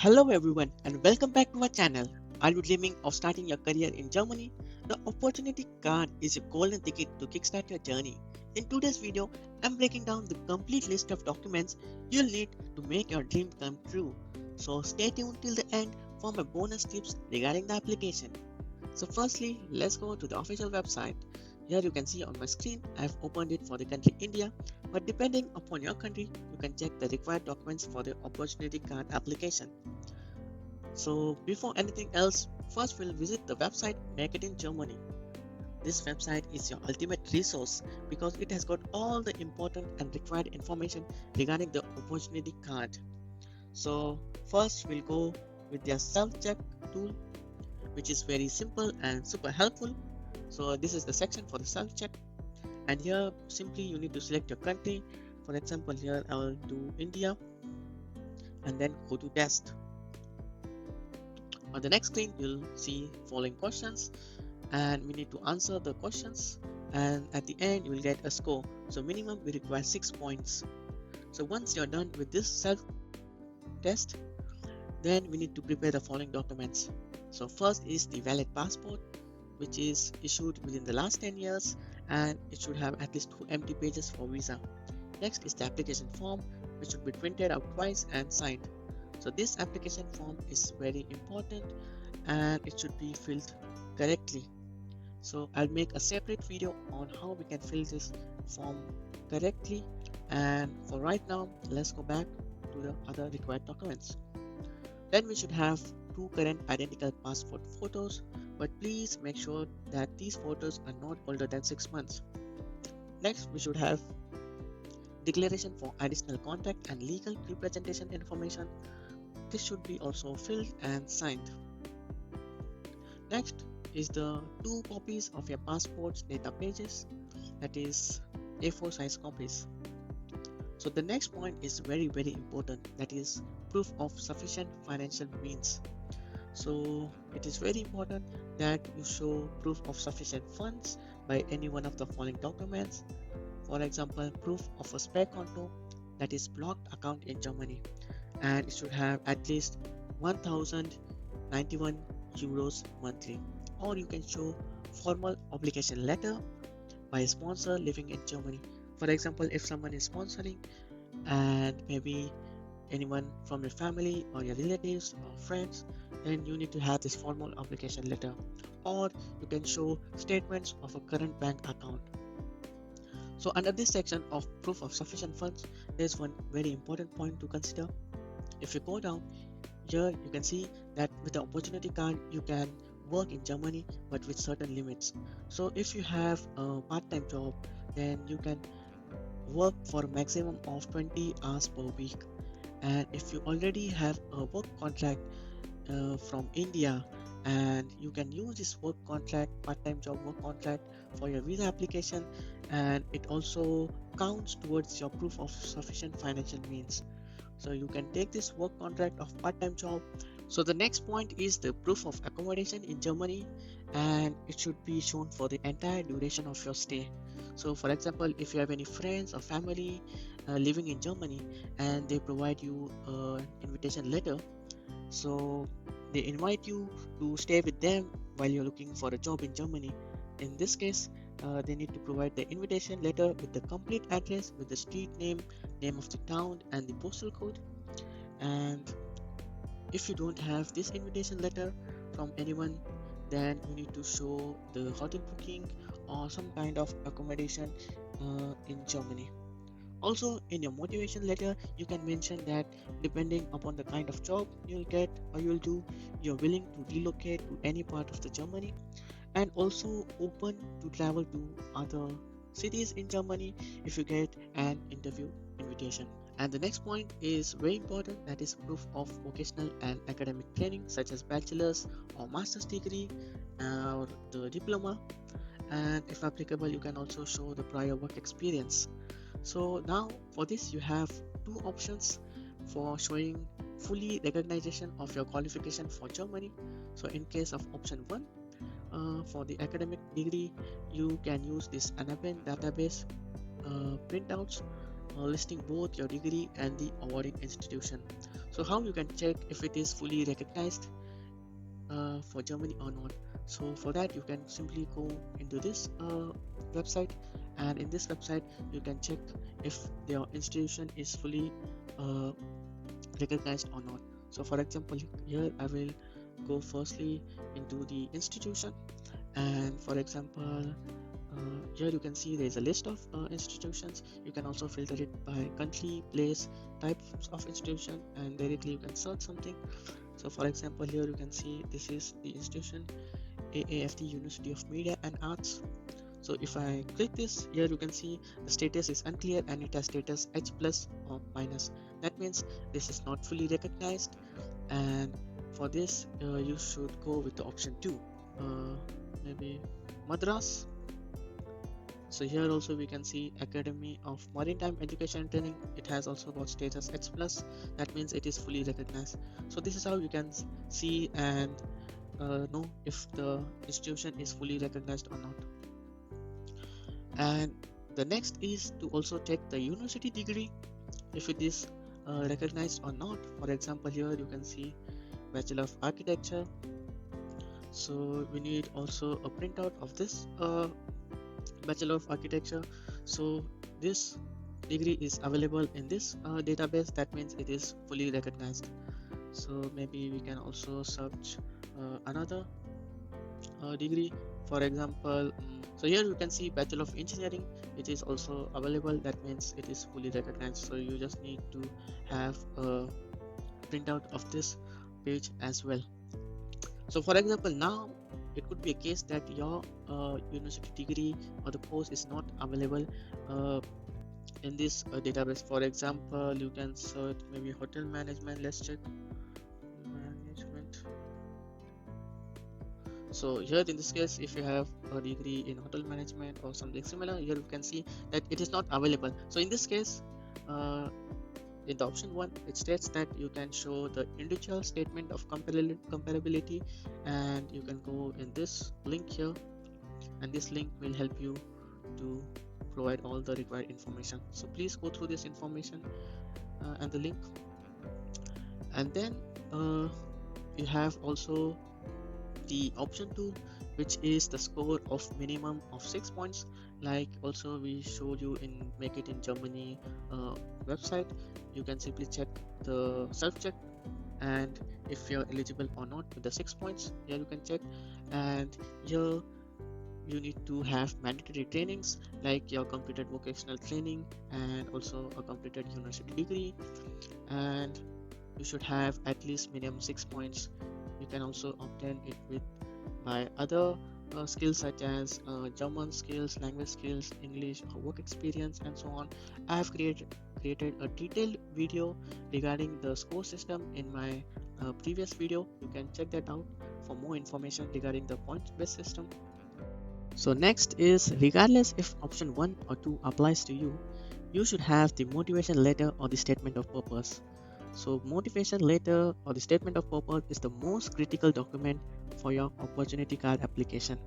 Hello everyone and welcome back to our channel. Are you dreaming of starting your career in Germany? The opportunity card is a golden ticket to kickstart your journey. In today's video, I'm breaking down the complete list of documents you'll need to make your dream come true. So stay tuned till the end for my bonus tips regarding the application. So firstly, let's go to the official website. Here you can see on my screen, I've opened it for the country India, but depending upon your country, you can check the required documents for the opportunity card application. So before anything else, first we'll visit the website Make It in Germany. This website is your ultimate resource because it has got all the important and required information regarding the opportunity card. So first we'll go with their self-check tool, which is very simple and super helpful. So this is the section for the self-check, and here simply you need to select your country. For example, here I will do India and then go to test. On the next screen, you'll see following questions, and we need to answer the questions. And at the end, you will get a score. So minimum we require 6 points. So once you're done with this self test, then we need to prepare the following documents. So first is the valid passport, which is issued within the last 10 years, and it should have at least 2 empty pages for visa. Next is the application form, which should be printed out twice and signed. So this application form is very important and it should be filled correctly. So I'll make a separate video on how we can fill this form correctly, and for right now let's go back to the other required documents. Then we should have 2 current identical passport photos, but please make sure that these photos are not older than 6 months. Next we should have declaration for additional contact and legal representation information. This should be also filled and signed. Next is the 2 copies of your passport's data pages, that is A4 size copies. So the next point is very important, that is proof of sufficient financial means. So it is very important that you show proof of sufficient funds by any one of the following documents. For example, proof of a spare konto, that is blocked account in Germany, and it should have at least 1091 euros monthly. Or you can show formal obligation letter by a sponsor living in Germany. For example, if someone is sponsoring and maybe anyone from your family or your relatives or friends, then you need to have this formal obligation letter. Or you can show statements of a current bank account. So under this section of proof of sufficient funds, there's one very important point to consider. If you go down here, you can see that with the opportunity card you can work in Germany but with certain limits. So if you have a part-time job, then you can work for a maximum of 20 hours per week. And if you already have a work contract from India, and you can use this work contract, part-time job work contract, for your visa application, and it also counts towards your proof of sufficient financial means. So you can take this work contract of part-time job. So the next point is the proof of accommodation in Germany, and it should be shown for the entire duration of your stay. So for example, if you have any friends or family living in Germany and they provide you an invitation letter, so they invite you to stay with them while you're looking for a job in Germany. In this case, they need to provide the invitation letter with the complete address, with the street name, name of the town, and the postal code. And if you don't have this invitation letter from anyone, then you need to show the hotel booking or some kind of accommodation in Germany. Also, in your motivation letter, you can mention that depending upon the kind of job you'll get or you'll do, you're willing to relocate to any part of the Germany, and also open to travel to other cities in Germany if you get an interview invitation. And the next point is very important, that is proof of vocational and academic training such as bachelor's or master's degree or the diploma, and if applicable you can also show the prior work experience. So now for this you have 2 options for showing fully recognition of your qualification for Germany. So in case of option 1, for the academic degree, you can use this Anapen database printouts, listing both your degree and the awarding institution. So how you can check if it is fully recognized for Germany or not? So for that you can simply go into this website, and in this website you can check if your institution is fully uh, recognized or not. So for example, here I will go firstly into the institution, and for example, here you can see there is a list of institutions. You can also filter it by country, place, types of institution, and directly you can search something. So for example, here you can see this is the institution AAFT University of Media and Arts. So if I click this, here you can see the status is unclear and it has status H plus or minus. That means this is not fully recognized, and for this you should go with the option 2, maybe Madras. So here also we can see Academy of Maritime Education and Training. It has also got status H plus. That means it is fully recognized. So this is how you can see and know if the institution is fully recognized or not. And the next is to also check the university degree, if it is recognized or not. For example, here you can see Bachelor of Architecture. So we need also a printout of this Bachelor of Architecture. So this degree is available in this database. That means it is fully recognized. So maybe we can also search another degree. For example, so here you can see Bachelor of Engineering. It is also available. That means it is fully recognized. So you just need to have a printout of this page as well. So for example, now it could be a case that your university degree or the course is not available in this database. For example, you can search maybe hotel management. Let's check management. So here in this case, if you have a degree in hotel management or something similar, here you can see that it is not available. So in this case, in the option 1, it states that you can show the individual statement of comparability, and you can go in this link here, and this link will help you to provide all the required information. So please go through this information and the link. And then you have also the option 2, which is the score of minimum of 6 points. Like also we showed you in Make It in Germany website, you can simply check the self-check, and if you're eligible or not with the 6 points, here you can check. And here you need to have mandatory trainings like your completed vocational training and also a completed university degree, and you should have at least minimum 6 points. You can also obtain it with by other skills such as German skills, language skills, English, or work experience, and so on. I have created a detailed video regarding the score system in my previous video. You can check that out for more information regarding the point-based system. So next is, regardless if option 1 or 2 applies to you, you should have the motivation letter or the statement of purpose. So motivation letter or the statement of purpose is the most critical document for your opportunity card application.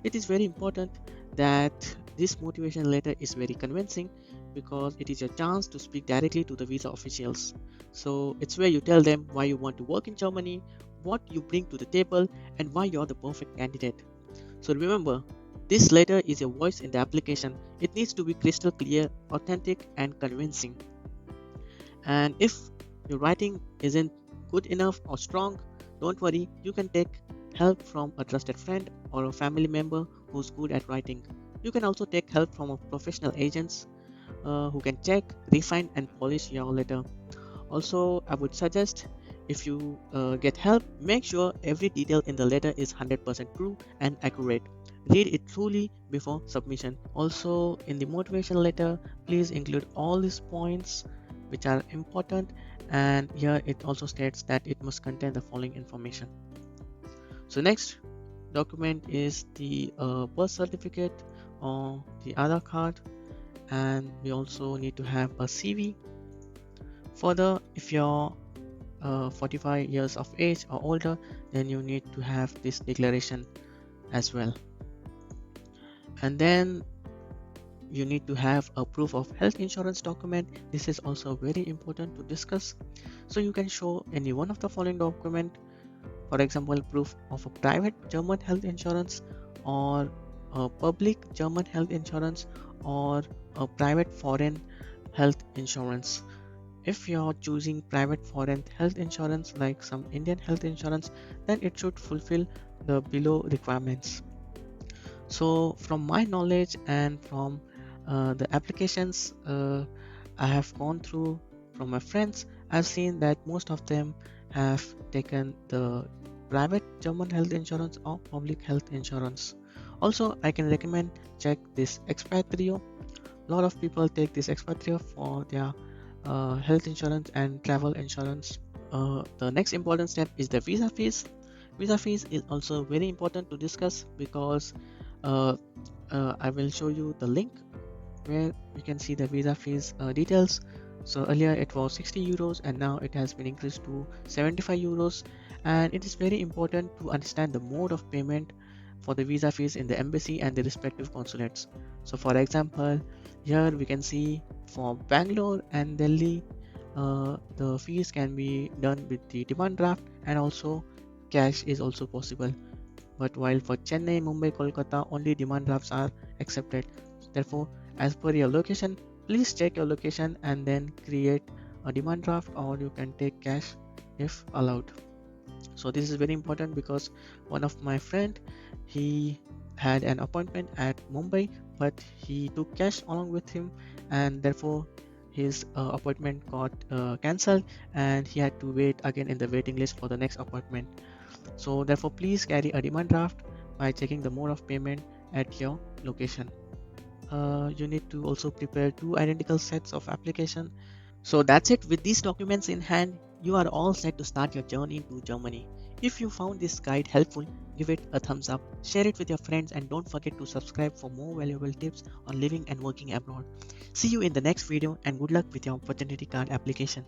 It is very important that this motivation letter is very convincing, because it is your chance to speak directly to the visa officials. So it's where you tell them why you want to work in Germany, what you bring to the table, and why you're the perfect candidate. So remember, this letter is your voice in the application. It needs to be crystal clear, authentic, and convincing. And if your writing isn't good enough or strong, don't worry, you can take help from a trusted friend or a family member who's good at writing. You can also take help from a professional agents who can check, refine, and polish your letter. Also, I would suggest, if you get help, make sure every detail in the letter is 100% true and accurate. Read it truly before submission. Also, in the motivation letter, please include all these points which are important, and here it also states that it must contain the following information. So next document is the birth certificate or the Aadhaar card, and we also need to have a CV. Further, if you're 45 years of age or older, then you need to have this declaration as well. And then you need to have a proof of health insurance document. This is also very important to discuss. So you can show any one of the following document, for example, proof of a private German health insurance, or a public German health insurance, or a private foreign health insurance. If you're choosing private foreign health insurance like some Indian health insurance, then it should fulfill the below requirements. So from my knowledge and from the applications I have gone through from my friends, I've seen that most of them have taken the private German health insurance or public health insurance. Also, I can recommend check this Expat Trio. A lot of people take this Expat Trio for their health insurance and travel insurance. The next important step is the visa fees. Visa fees is also very important to discuss because uh, I will show you the link where you can see the visa fees details. So earlier it was 60 euros and now it has been increased to 75 euros, and it is very important to understand the mode of payment for the visa fees in the embassy and the respective consulates. So for example, here we can see for Bangalore and Delhi, the fees can be done with the demand draft, and also cash is also possible. But while for Chennai, Mumbai, Kolkata, only demand drafts are accepted. Therefore, as per your location, please check your location and then create a demand draft, or you can take cash if allowed. So this is very important because one of my friend, he had an appointment at Mumbai, but he took cash along with him, and therefore his appointment got cancelled, and he had to wait again in the waiting list for the next appointment. So therefore, please carry a demand draft by checking the mode of payment at your location. You need to also prepare two identical sets of application. So that's it. With these documents in hand, you are all set to start your journey to Germany. If you found this guide helpful, give it a thumbs up, share it with your friends, and don't forget to subscribe for more valuable tips on living and working abroad. See you in the next video, and good luck with your opportunity card application.